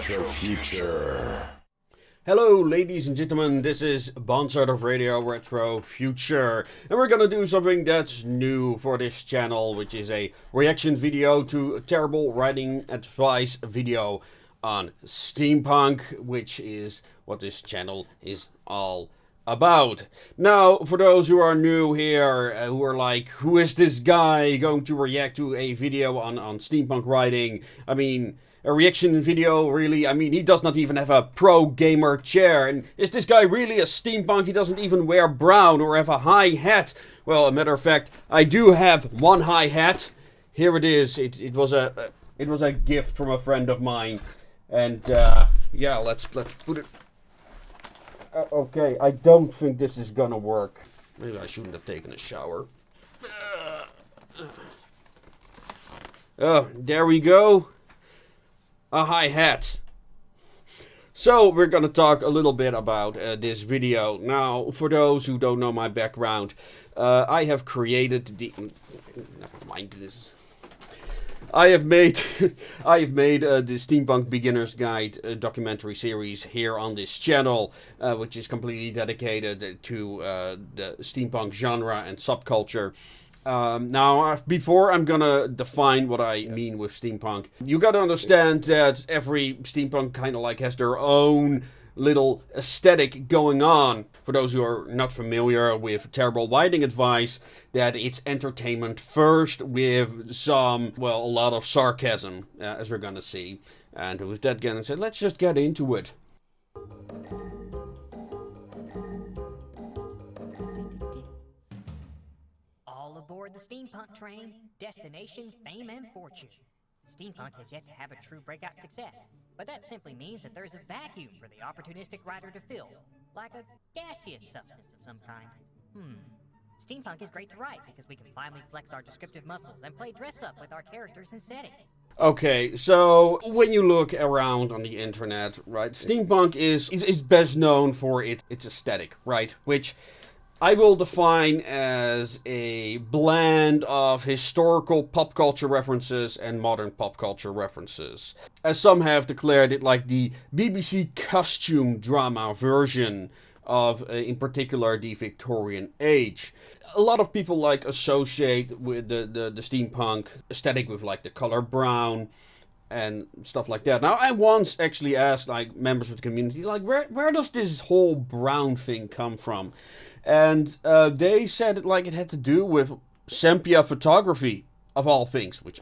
Retro Future. Hello ladies and gentlemen, this is Bonsard of Radio Retro Future, and we're gonna do something that's new for this channel, which is a reaction video to a terrible writing advice video on steampunk, which is what this channel is all about. Now, for those who are new here, who are like, who is this guy going to react to a video on steampunk writing? I mean, a reaction video, really? I mean, he does not even have a pro gamer chair. And is this guy really a steampunk? He doesn't even wear brown or have a high hat. Well, a matter of fact, I do have one high hat. Here it is. It was a gift from a friend of mine. And yeah, let's put it. Okay, I don't think this is gonna work. Maybe I shouldn't have taken a shower. Oh, there we go. A high hat. So we're gonna talk a little bit about this video. Now, for those who don't know my background, I have created the. Never mind this. I have made the Steampunk Beginner's Guide documentary series here on this channel, which is completely dedicated to the steampunk genre and subculture. Now, before I'm gonna define what I mean with steampunk, you gotta understand that every steampunk kind of like has their own little aesthetic going on. For those who are not familiar with terrible writing advice, that it's entertainment first with some, well, a lot of sarcasm, as we're gonna see. And with that getting said, let's just get into it. All aboard the steampunk train, destination fame and fortune. Steampunk has yet to have a true breakout success, but that simply means that there's a vacuum for the opportunistic writer to fill, like a gaseous substance of some kind. Steampunk is great to write because we can finally flex our descriptive muscles and play dress up with our characters and setting. Okay, so when you look around on the internet, right, steampunk is best known for its aesthetic, right, which I will define as a blend of historical pop culture references and modern pop culture references. As some have declared it like the BBC costume drama version of, in particular, the Victorian age. A lot of people like associate with the steampunk aesthetic with like the color brown and stuff like that. Now, I once actually asked like members of the community, like, where does this whole brown thing come from? And they said it had to do with sepia photography, of all things, which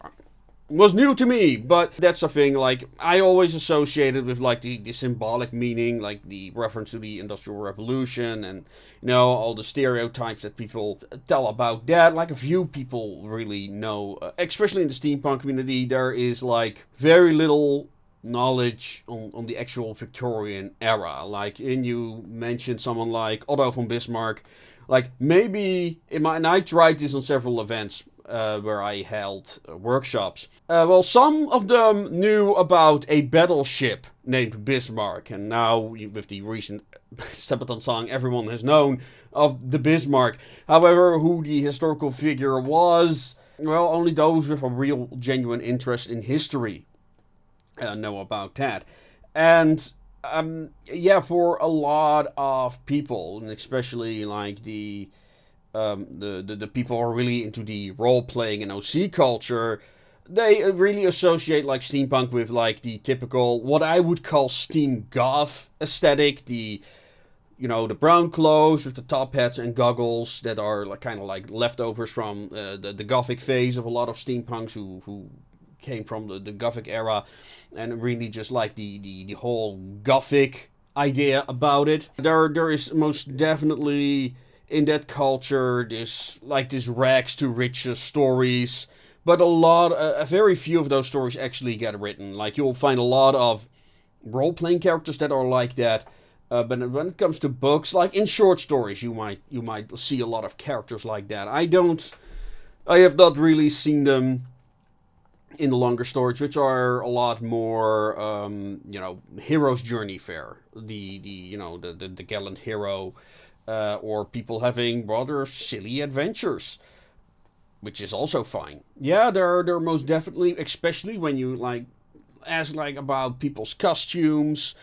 was new to me, but that's a thing, like, I always associated with, like, the symbolic meaning, like, the reference to the Industrial Revolution, and, you know, all the stereotypes that people tell about that. Like, a few people really know, especially in the steampunk community, there is, like, very little knowledge on the actual Victorian era. Like, you mentioned someone like Otto von Bismarck, like, maybe, and I tried this on several events, where I held workshops. Well, some of them knew about a battleship named Bismarck, and now with the recent Steampunk song, everyone has known of the Bismarck. However, who the historical figure was, well, only those with a real, genuine interest in history know about that. And yeah, for a lot of people, and especially like the people who are really into the role-playing and OC culture, they really associate like steampunk with like the typical, what I would call steam goth aesthetic, the brown clothes with the top hats and goggles that are like kind of like leftovers from the gothic phase of a lot of steampunks who came from the gothic era, and really just like the whole gothic idea about it. There is most definitely in that culture this rags to riches stories, but a very few of those stories actually get written. Like, you'll find a lot of role-playing characters that are like that, but when it comes to books, like in short stories, you might see a lot of characters like that. I have not really seen them in the longer stories, which are a lot more, hero's journey fare. The gallant hero, or people having rather silly adventures, which is also fine. Yeah, they're most definitely, especially when you like ask like about people's costumes,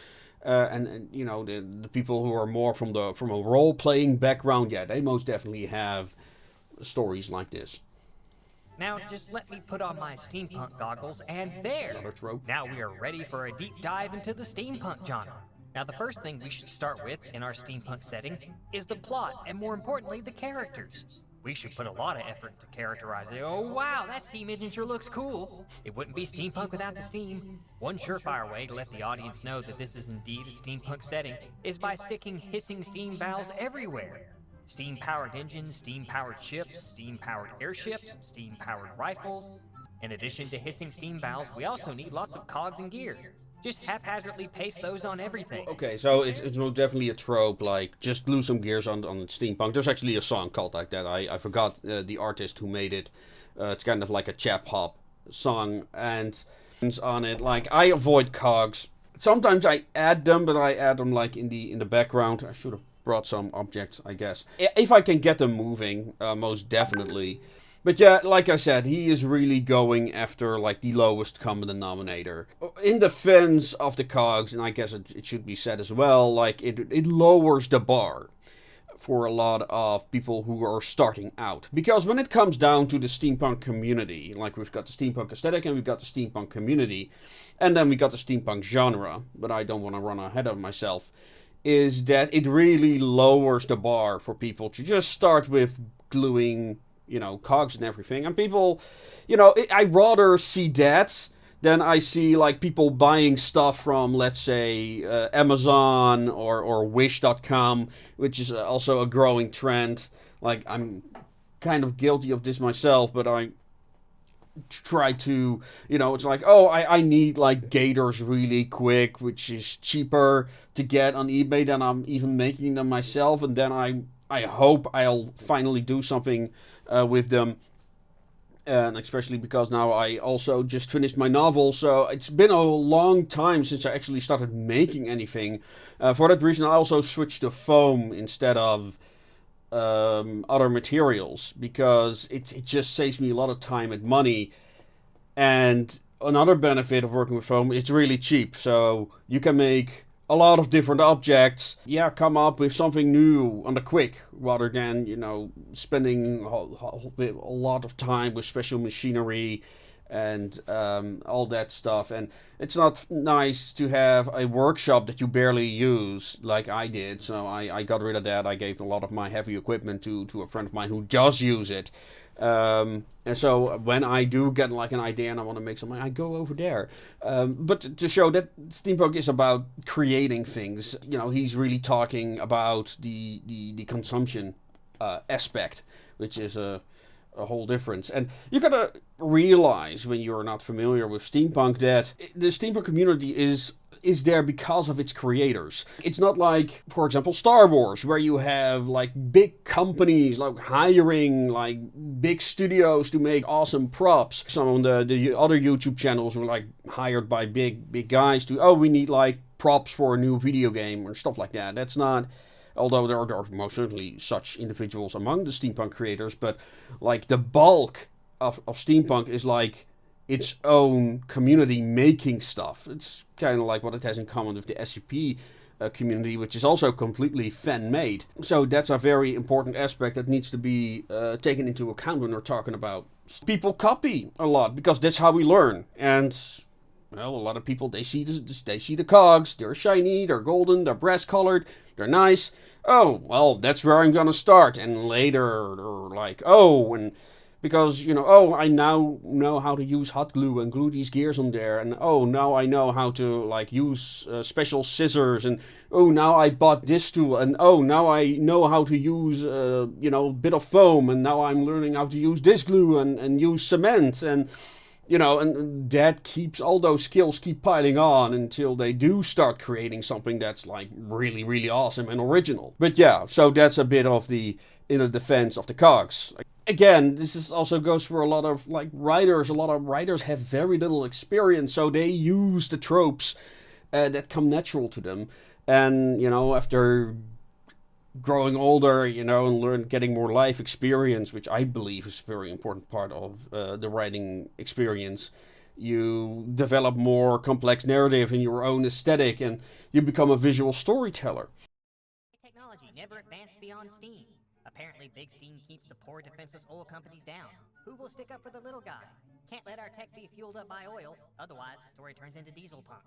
and you know the people who are more from a role playing background, yeah, they most definitely have stories like this. Now just let me put on my steampunk goggles, and there! Another trope. Now we are ready for a deep dive into the steampunk genre. Now the first thing we should start with in our steampunk setting is the plot, and more importantly, the characters. We should put a lot of effort to characterize it. Oh wow, that steam engine sure looks cool. It wouldn't be steampunk without the steam. One surefire way to let the audience know that this is indeed a steampunk setting is by sticking hissing steam valves everywhere. Steam-powered engines, steam-powered ships, steam-powered airships, steam-powered rifles. In addition to hissing steam valves, we also need lots of cogs and gears. Just haphazardly paste those on everything. Okay, so it's most definitely a trope, like, just glue some gears on steampunk. There's actually a song called like that. I forgot the artist who made it. It's kind of like a chap hop song, and on it, like, I avoid cogs. Sometimes I add them, but I add them, like, in the background. I should have brought some objects, I guess. If I can get them moving, most definitely. But yeah, like I said, he is really going after like the lowest common denominator. In defense of the cogs, and I guess it should be said as well, like it lowers the bar for a lot of people who are starting out. Because when it comes down to the steampunk community, like we've got the steampunk aesthetic and we've got the steampunk community, and then we got the steampunk genre, but I don't want to run ahead of myself, is that it really lowers the bar for people to just start with gluing, you know, cogs and everything. And people, you know, I rather see that than I see like people buying stuff from, let's say, Amazon or Wish.com, which is also a growing trend. Like, I'm kind of guilty of this myself, but I try to, you know, it's like, oh, I need like gators really quick, which is cheaper to get on eBay than I'm even making them myself, and then I hope I'll finally do something with them. And especially because now I also just finished my novel, so it's been a long time since I actually started making anything. For that reason, I also switched to foam instead of other materials, because it just saves me a lot of time and money. And another benefit of working with foam, it's really cheap, so you can make a lot of different objects. Yeah, come up with something new on the quick, rather than, you know, spending a lot of time with special machinery and all that stuff. And it's not nice to have a workshop that you barely use, like I did. So I got rid of that. I gave a lot of my heavy equipment to a friend of mine who does use it. And so when I do get like an idea and I want to make something, I go over there. But to show that steampunk is about creating things, you know, he's really talking about the consumption aspect, which is a whole difference. And you gotta realize, when you're not familiar with steampunk, that the steampunk community is there because of its creators. It's not like, for example, Star Wars, where you have like big companies like hiring like big studios to make awesome props. Some of the other YouTube channels were like hired by big guys to, oh, we need like props for a new video game or stuff like that. That's not, although there are most certainly such individuals among the steampunk creators, but like the bulk of steampunk is like its own community making stuff. It's kind of like what it has in common with the SCP community, which is also completely fan-made. So that's a very important aspect that needs to be taken into account when we're talking about. People copy a lot because that's how we learn. And well, a lot of people, they see the cogs, they're shiny, they're golden, they're brass-colored, they're nice. Oh, well, that's where I'm gonna start. And later, they're like, oh, and because, you know, oh, I now know how to use hot glue and glue these gears on there. And, oh, now I know how to, like, use special scissors. And, oh, now I bought this tool. And, oh, now I know how to use, you know, a bit of foam. And now I'm learning how to use this glue and use cement. And, you know, and that keeps, all those skills keep piling on until they do start creating something that's, like, really, really awesome and original. But, yeah, so that's a bit of the inner defense of the cogs. Again, this is also goes for a lot of like writers. A lot of writers have very little experience, so they use the tropes that come natural to them. And, you know, after growing older, you know, and getting more life experience, which I believe is a very important part of the writing experience, You develop more complex narrative in your own aesthetic, and you become a visual storyteller. Technology never advanced beyond steam. Apparently, big steam keeps the poor defenseless oil companies down. Who will stick up for the little guy? Can't let our tech be fueled up by oil, otherwise the story turns into Dieselpunk.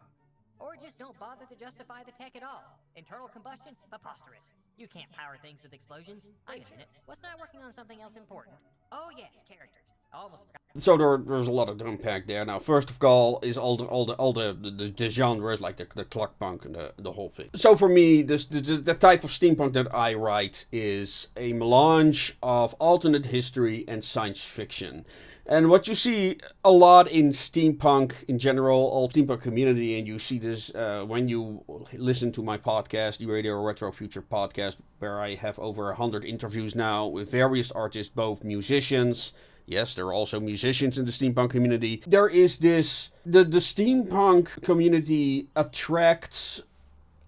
Or just don't bother to justify the tech at all. Internal combustion? Preposterous. You can't power things with explosions. Wait a minute, wasn't I working on something else important? Oh yes, characters. I almost forgot. So there's a lot of unpack there. Now, first of all, is all the genres, like the Clarke punk and the whole thing. So for me, the type of steampunk that I write is a melange of alternate history and science fiction. And what you see a lot in steampunk in general, all steampunk community, and you see this when you listen to my podcast, the Radio Retro Future podcast, where I have over 100 interviews now with various artists, both musicians. Yes, there are also musicians in the steampunk community. There is this, the steampunk community attracts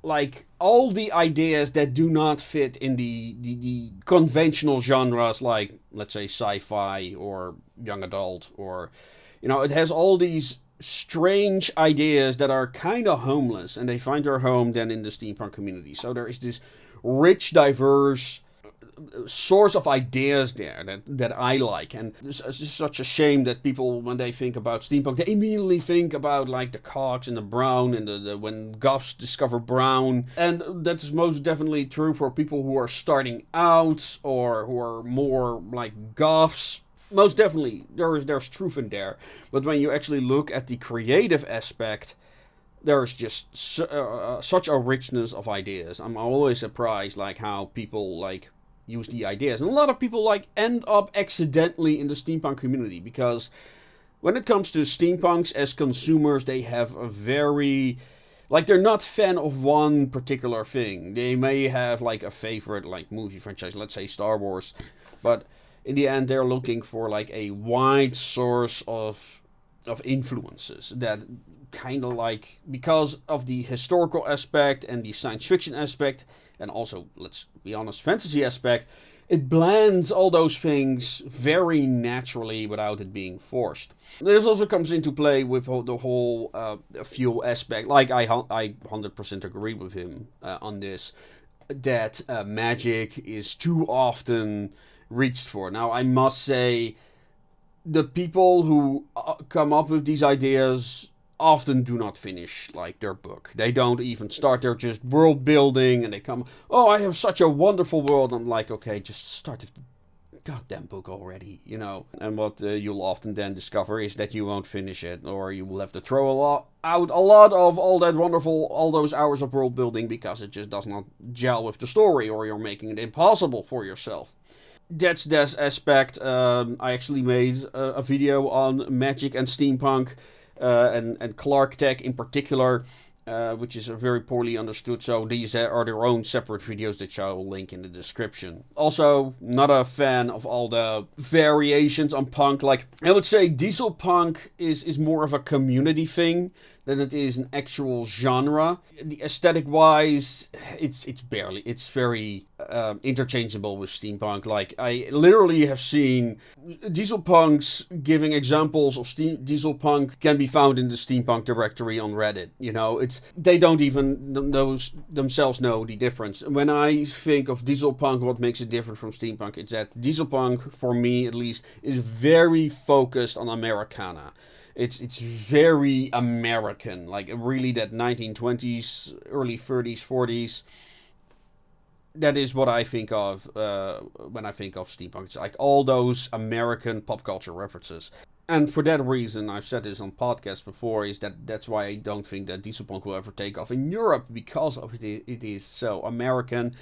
like all the ideas that do not fit in the conventional genres, like, let's say, sci-fi or young adult, or, you know, it has all these strange ideas that are kind of homeless, and they find their home then in the steampunk community. So there is this rich, diverse source of ideas there that I like, and it's just such a shame that people, when they think about steampunk, they immediately think about like the cogs and the brown and the when goths discover brown, and that's most definitely true for people who are starting out or who are more like goths. Most definitely there's truth in there, but when you actually look at the creative aspect, there's just such a richness of ideas. I'm always surprised like how people like use the ideas, and a lot of people like end up accidentally in the steampunk community, because when it comes to steampunks as consumers, they have a very, like, they're not fan of one particular thing. They may have like a favorite like movie franchise, let's say Star Wars, but in the end they're looking for like a wide source of influences that kind of like, because of the historical aspect and the science fiction aspect, and also, let's be honest, fantasy aspect, it blends all those things very naturally without it being forced. This also comes into play with the whole fuel aspect. Like, I 100% agree with him on this, that magic is too often reached for. Now, I must say, the people who come up with these ideas often do not finish like their book. They don't even start. They're just world building, and they come, oh, I have such a wonderful world. I'm like, okay, just start the goddamn book already, you know. And what you'll often then discover is that you won't finish it, or you will have to throw out a lot of all that wonderful, all those hours of world building, because it just does not gel with the story, or you're making it impossible for yourself. That's this aspect. I actually made a video on magic and steampunk, and Clarke tech in particular, which is very poorly understood. So these are their own separate videos that I will link in the description. Also, not a fan of all the variations on punk. Like, I would say Dieselpunk is more of a community thing than it is an actual genre. The aesthetic-wise, it's very interchangeable with steampunk. Like, I literally have seen Dieselpunks giving examples of Dieselpunk can be found in the steampunk directory on Reddit. You know, they don't even themselves know the difference. When I think of Dieselpunk, what makes it different from steampunk is that Dieselpunk, for me at least, is very focused on Americana. It's very American, like really that 1920s, early 30s, 40s. That is what I think of when I think of steampunk. It's like all those American pop culture references. And for that reason, I've said this on podcasts before, is that's why I don't think that Dieselpunk will ever take off in Europe, because of it is so American.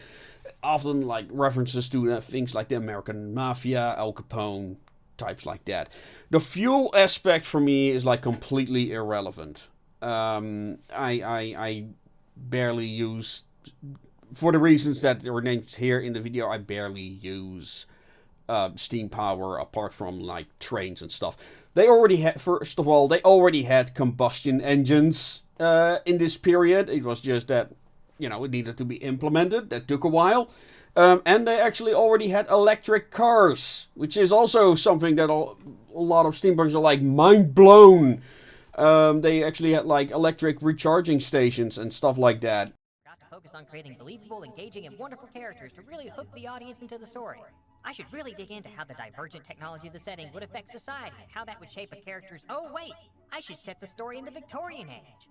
Often like references to things like the American Mafia, Al Capone, types like that. The fuel aspect for me is like completely irrelevant. I barely use, for the reasons that are named here in the video, I barely use steam power apart from like trains and stuff. They already had, first of all, combustion engines in this period. It was just that, you know, it needed to be implemented. That took a while. And they actually already had electric cars, which is also something that a lot of steampunks are like mind blown They actually had like electric recharging stations and stuff like that. Got to focus on creating believable, engaging, and wonderful characters to really hook the audience into the story. I should really dig into how the divergent technology of the setting would affect society, and how that would shape a character's... Oh wait, I should set the story in the Victorian age.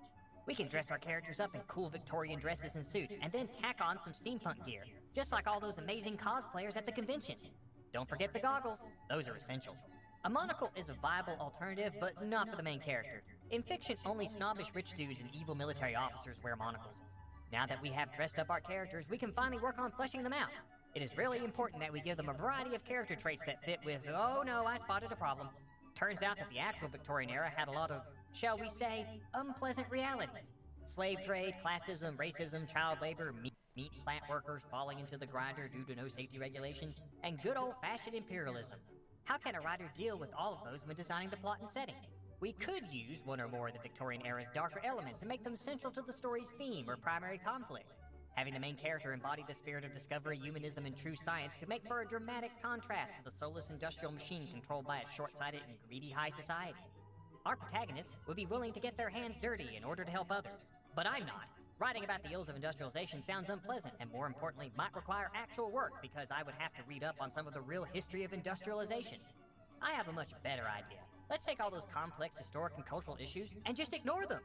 We can dress our characters up in cool Victorian dresses and suits, and then tack on some steampunk gear, just like all those amazing cosplayers at the conventions. Don't forget the goggles, those are essential. A monocle is a viable alternative, but not for the main character. In fiction, only snobbish rich dudes and evil military officers wear monocles. Now that we have dressed up our characters, we can finally work on fleshing them out. It is really important that we give them a variety of character traits that fit with, oh no, I spotted a problem. Turns out that the actual Victorian era had a lot of, shall we say, unpleasant realities. Slave trade, classism, racism, child labor, meat plant workers falling into the grinder due to no safety regulations, and good old-fashioned imperialism. How can a writer deal with all of those when designing the plot and setting? We could use one or more of the Victorian era's darker elements and make them central to the story's theme or primary conflict. Having the main character embody the spirit of discovery, humanism, and true science could make for a dramatic contrast to the soulless industrial machine controlled by a short-sighted and greedy high society. Our protagonists would be willing to get their hands dirty in order to help others, but I'm not. Writing about the ills of industrialization sounds unpleasant, and more importantly, might require actual work because I would have to read up on some of the real history of industrialization. I have a much better idea. Let's take all those complex historic and cultural issues and just ignore them.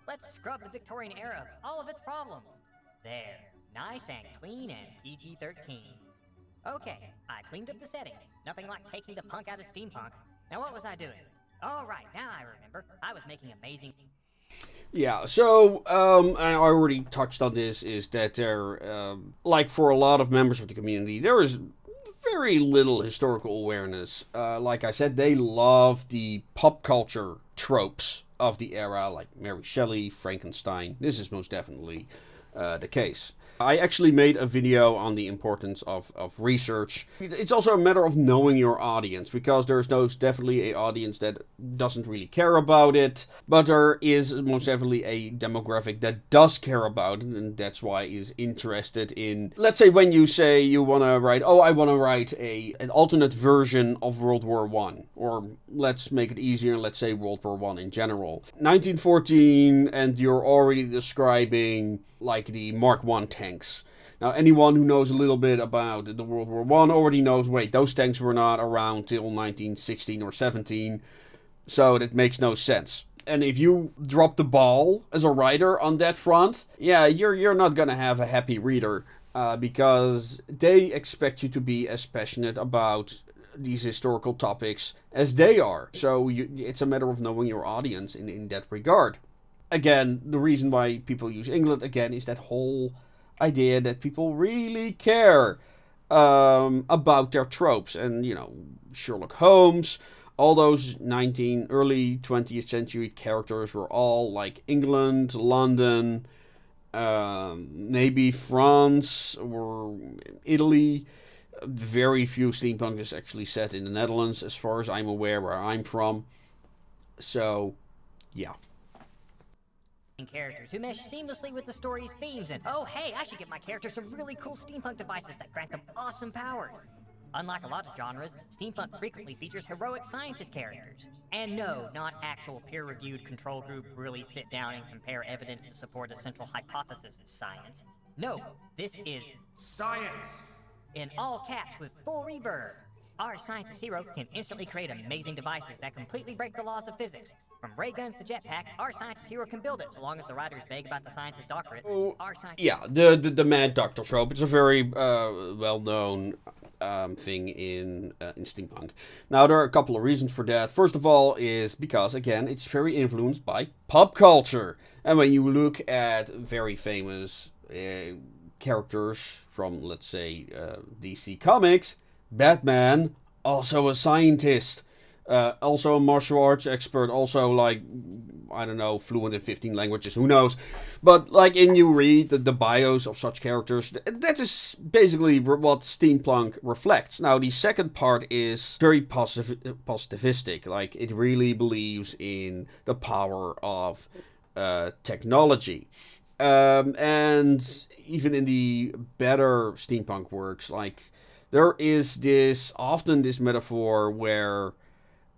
Let's scrub the Victorian era of all of its problems. There, nice and clean and PG-13. Okay, I cleaned up the setting. Nothing like taking the punk out of steampunk. Now what was I doing? Oh right, now I remember. I was making amazing... Yeah, so, I already touched on this, is that there, like for a lot of members of the community, there is very little historical awareness. Like I said, they love the pop culture tropes of the era, like Mary Shelley, Frankenstein. This is most definitely the case. I actually made a video on the importance of research. It's also a matter of knowing your audience, because there's definitely an audience that doesn't really care about it, but there is most definitely a demographic that does care about it, and that's why is interested in, let's say when you say you want to write, oh, I want to write an alternate version of World War I, or let's make it easier, let's say World War I in general. 1914, and you're already describing like the Mark I tanks. Now, anyone who knows a little bit about the World War I already knows, wait, those tanks were not around till 1916 or 17, so that makes no sense. And if you drop the ball as a writer on that front, yeah, you're not gonna have a happy reader, because they expect you to be as passionate about these historical topics as they are. So it's a matter of knowing your audience in that regard. Again, the reason why people use England, again, is that whole idea that people really care about their tropes. And, you know, Sherlock Holmes, all those early 20th century characters were all like England, London, maybe France or Italy. Very few steampunk is actually set in the Netherlands, as far as I'm aware, where I'm from. So, yeah. Characters who mesh seamlessly with the story's themes, and oh hey, I should get my characters some really cool steampunk devices that grant them awesome powers. Unlike a lot of genres, steampunk frequently features heroic scientist characters. And no, not actual peer-reviewed control group who really sit down and compare evidence to support a central hypothesis science. No, this is science! In all caps with full reverb. Our scientist hero can instantly create amazing devices that completely break the laws of physics. From ray guns to jetpacks, our scientist hero can build it, so long as the writer is vague about the scientist's doctorate. Yeah, the Mad Doctor trope. It's a very well-known thing in steampunk. Now, there are a couple of reasons for that. First of all is because, again, it's very influenced by pop culture. And when you look at very famous characters from, let's say, DC Comics, Batman, also a scientist, also a martial arts expert, also like, I don't know, fluent in 15 languages, who knows. But like, you read the bios of such characters, that is basically what steampunk reflects. Now, the second part is very positivistic, like it really believes in the power of technology. And even in the better steampunk works, like, there is often this metaphor where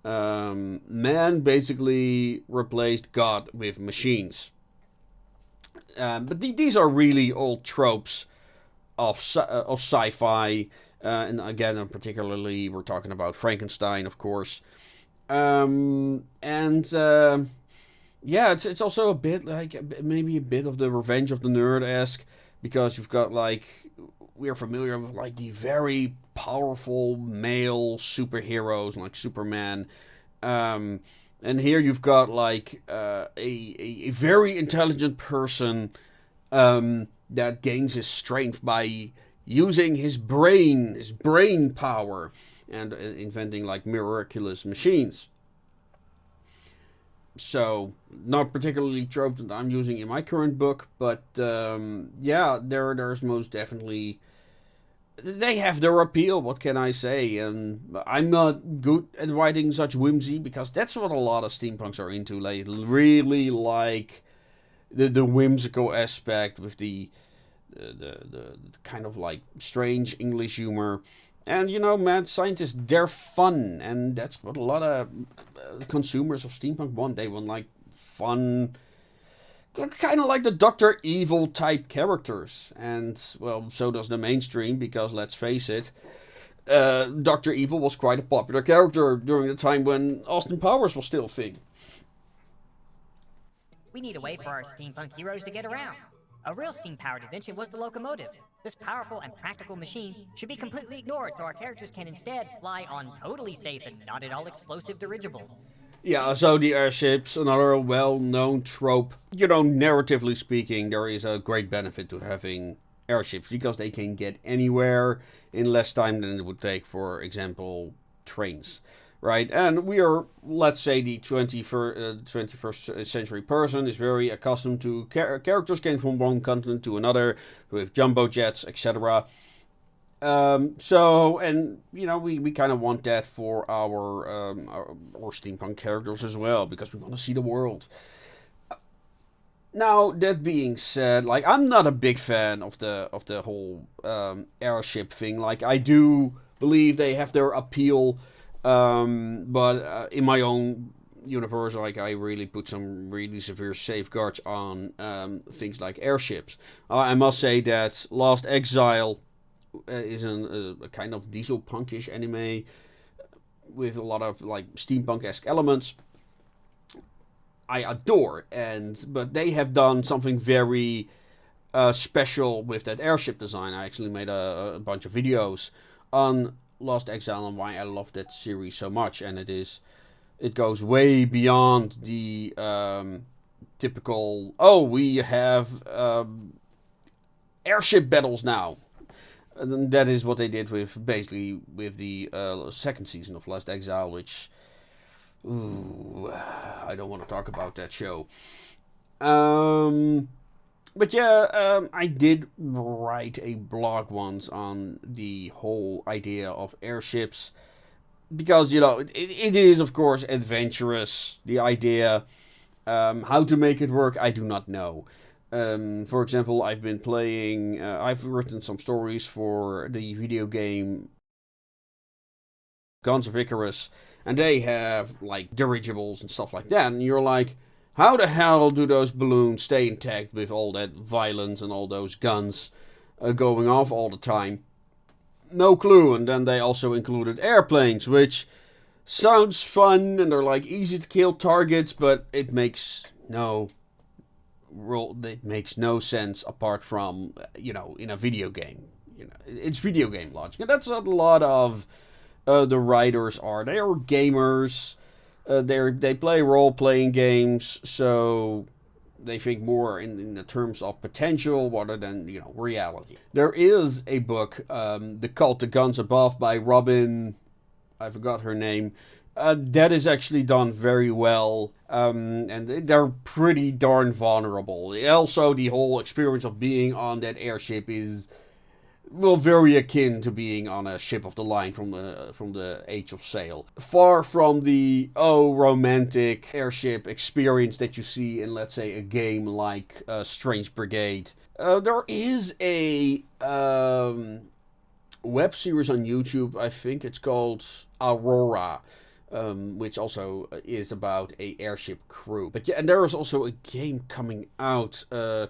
Man basically replaced God with machines. But these are really old tropes of sci-fi, and again, particularly, we're talking about Frankenstein, of course. And yeah, it's also a bit like maybe a bit of the Revenge of the Nerd-esque, because you've got like we're familiar with like the very powerful male superheroes like Superman. Um, and here you've got like a very intelligent person that gains his strength by using his brain power, and inventing like miraculous machines. So, not particularly tropes that I'm using in my current book, but yeah, there's most definitely they have their appeal. What can I say? And I'm not good at writing such whimsy, because that's what a lot of steampunks are into. They really like the whimsical aspect with the kind of like strange English humor. And mad scientists, they're fun, and that's what a lot of consumers of steampunk want. They want like fun, kind of like the Doctor Evil type characters. And well, so does the mainstream, because let's face it, Doctor Evil was quite a popular character during the time when Austin Powers was still a thing. We need a way for our steampunk heroes to get around. A real steam-powered invention was the locomotive. This powerful and practical machine should be completely ignored, so our characters can instead fly on totally safe and not at all explosive dirigibles. Yeah, so the airships, another well-known trope. Narratively speaking, there is a great benefit to having airships, because they can get anywhere in less time than it would take, for example, trains. Right, and we are, let's say, the 21st century person is very accustomed to characters getting from one continent to another with jumbo jets, etc. So, and we kind of want that for our steampunk characters as well, because we want to see the world. Now, that being said, like, I'm not a big fan of the whole airship thing. Like, I do believe they have their appeal. But in my own universe, like, I really put some really severe safeguards on things like airships. I must say that Last Exile is a kind of dieselpunkish anime with a lot of like steampunk-esque elements. I adore, but they have done something very special with that airship design. I actually made a bunch of videos on Lost Exile and why I love that series so much, and it goes way beyond the typical we have airship battles now. And that is what they did with the second season of Lost Exile, which I don't want to talk about that show. But yeah, I did write a blog once on the whole idea of airships, because it is of course adventurous. The idea, how to make it work, I do not know. For example, I've written some stories for the video game Guns of Icarus, and they have like dirigibles and stuff like that, and you're like, how the hell do those balloons stay intact with all that violence and all those guns going off all the time? No clue. And then they also included airplanes, which sounds fun, and they're like easy to kill targets, but it makes no sense apart from in a video game. It's video game logic, and that's what a lot of the writers are. They are gamers. They play role-playing games, so they think more in the terms of potential rather than reality. There is a book, The Cult to Guns Above by Robin, I forgot her name. That is actually done very well, and they're pretty darn vulnerable. Also, the whole experience of being on that airship is very akin to being on a ship of the line from the Age of Sail. Far from the romantic airship experience that you see in, let's say, a game like Strange Brigade. There is a web series on YouTube. I think it's called Aurora. which also is about a airship crew. But yeah, and there is also a game coming out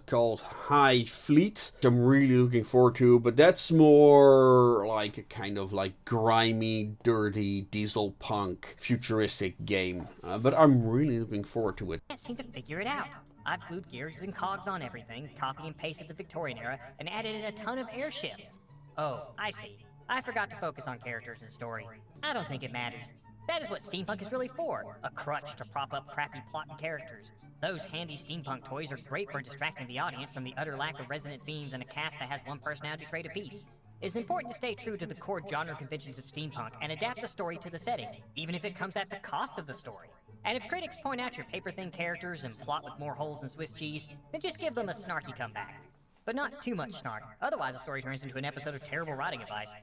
called High Fleet, which I'm really looking forward to, but that's more like a kind of like grimy, dirty Dieselpunk futuristic game. But I'm really looking forward to it. Can't seem to figure it out. I've glued gears and cogs on everything, copy and pasted the Victorian era, and added in a ton of airships. Oh, I see. I forgot to focus on characters and story. I don't think it matters. That is what steampunk is really for, a crutch to prop up crappy plot and characters. Those handy steampunk toys are great for distracting the audience from the utter lack of resonant themes and a cast that has one personality trait apiece. It's important to stay true to the core genre conventions of steampunk and adapt the story to the setting, even if it comes at the cost of the story. And if critics point out your paper-thin characters and plot with more holes than Swiss cheese, then just give them a snarky comeback. But not too much snark, otherwise the story turns into an episode of terrible writing advice.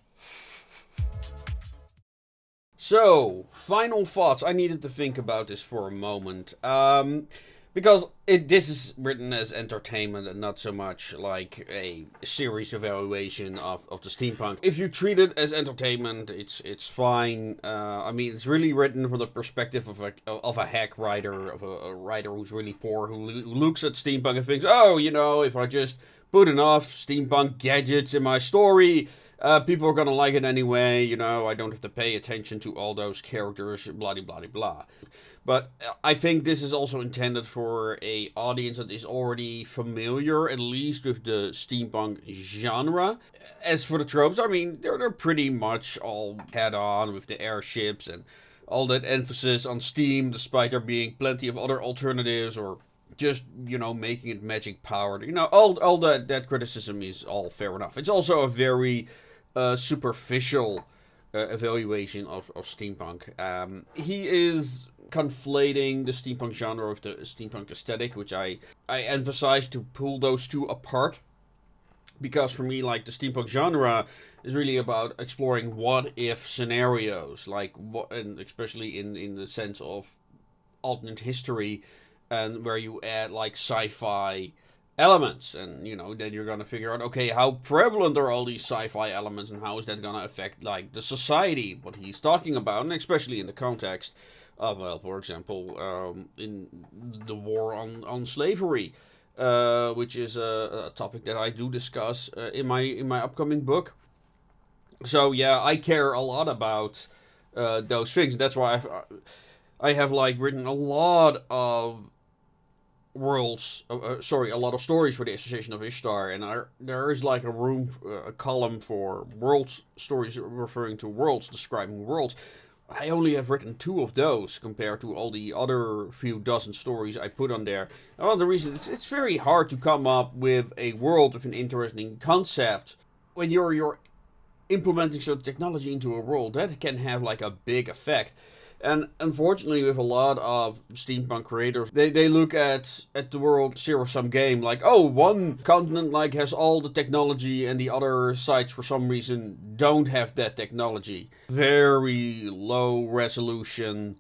So, final thoughts. I needed to think about this for a moment. Because this is written as entertainment and not so much like a serious evaluation of the steampunk. If you treat it as entertainment, it's fine. I mean, it's really written from the perspective of a hack writer, of a writer who's really poor, who looks at steampunk and thinks, oh, you know, if I just put enough steampunk gadgets in my story, people are gonna like it anyway, you know, I don't have to pay attention to all those characters, blah blah blah blah. But I think this is also intended for a audience that is already familiar, at least with the steampunk genre. As for the tropes, I mean, they're pretty much all head-on with the airships and all that emphasis on steam, despite there being plenty of other alternatives, or just, you know, making it magic powered. You know, all that criticism is all fair enough. It's also a very superficial evaluation of steampunk. He is conflating the steampunk genre with the steampunk aesthetic, which I emphasize to pull those two apart. Because for me, like, the steampunk genre is really about exploring what-if scenarios, like what, and especially in the sense of alternate history, and where you add like sci-fi elements, and you know, then you're gonna figure out, okay, how prevalent are all these sci-fi elements, and how is that gonna affect like the society, what he's talking about, and especially in the context of, well, for example, in the war on slavery, which is a topic that I do discuss in my upcoming book. So yeah, I care a lot about those things. That's why I have like written a lot of a lot of stories for the Association of Ishtar, and there is like a column for world stories referring to worlds, describing worlds. I only have written 2 of those compared to all the other few dozen stories I put on there. And one of the reasons, it's very hard to come up with a world with an interesting concept when you're implementing certain technology into a world. That can have like a big effect. And unfortunately, with a lot of steampunk creators, they look at the world zero-sum game like, oh, one continent like has all the technology and the other sites for some reason don't have that technology. Very low resolution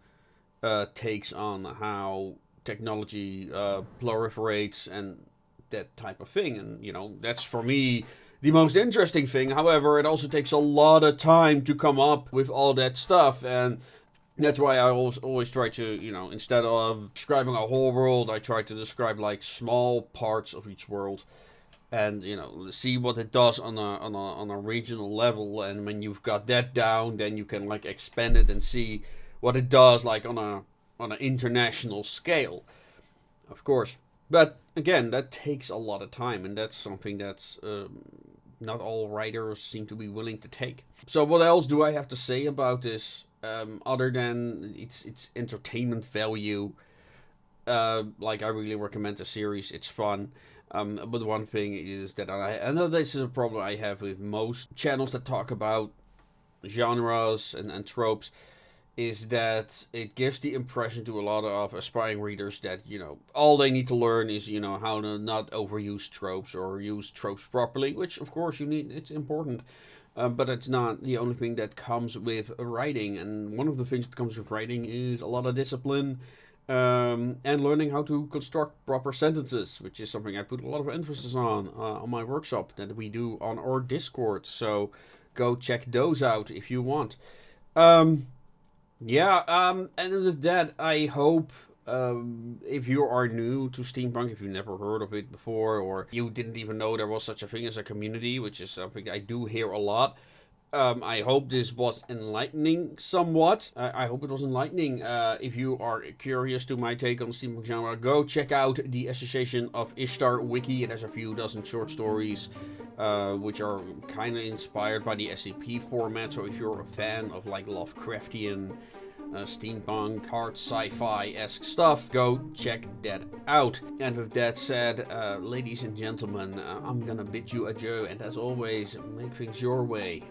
takes on how technology proliferates and that type of thing. And, you know, that's for me the most interesting thing. However, it also takes a lot of time to come up with all that stuff, and that's why I always try to, you know, instead of describing a whole world, I try to describe like small parts of each world, and, you know, see what it does on a regional level. And when you've got that down, then you can like expand it and see what it does like on an international scale, of course. But again, that takes a lot of time, and that's something that's not all writers seem to be willing to take. So what else do I have to say about this? Other than its entertainment value, like, I really recommend the series. It's fun. But one thing is that I know this is a problem I have with most channels that talk about genres and tropes, is that it gives the impression to a lot of aspiring readers that, you know, all they need to learn is, you know, how to not overuse tropes or use tropes properly, which of course it's important. But it's not the only thing that comes with writing. And one of the things that comes with writing is a lot of discipline, and learning how to construct proper sentences, which is something I put a lot of emphasis on my workshop that we do on our Discord. So go check those out if you want. Yeah, and with that, I hope if you are new to steampunk, if you never heard of it before, or you didn't even know there was such a thing as a community, which is something I do hear a lot. I hope this was enlightening somewhat. I hope it was enlightening. If you are curious to my take on the steampunk genre, go check out the Association of Ishtar wiki. It has a few dozen short stories, which are kind of inspired by the SCP format. So if you're a fan of like Lovecraftian steampunk, hard sci-fi-esque stuff, go check that out. And with that said, ladies and gentlemen, I'm gonna bid you adieu, and as always, make things your way.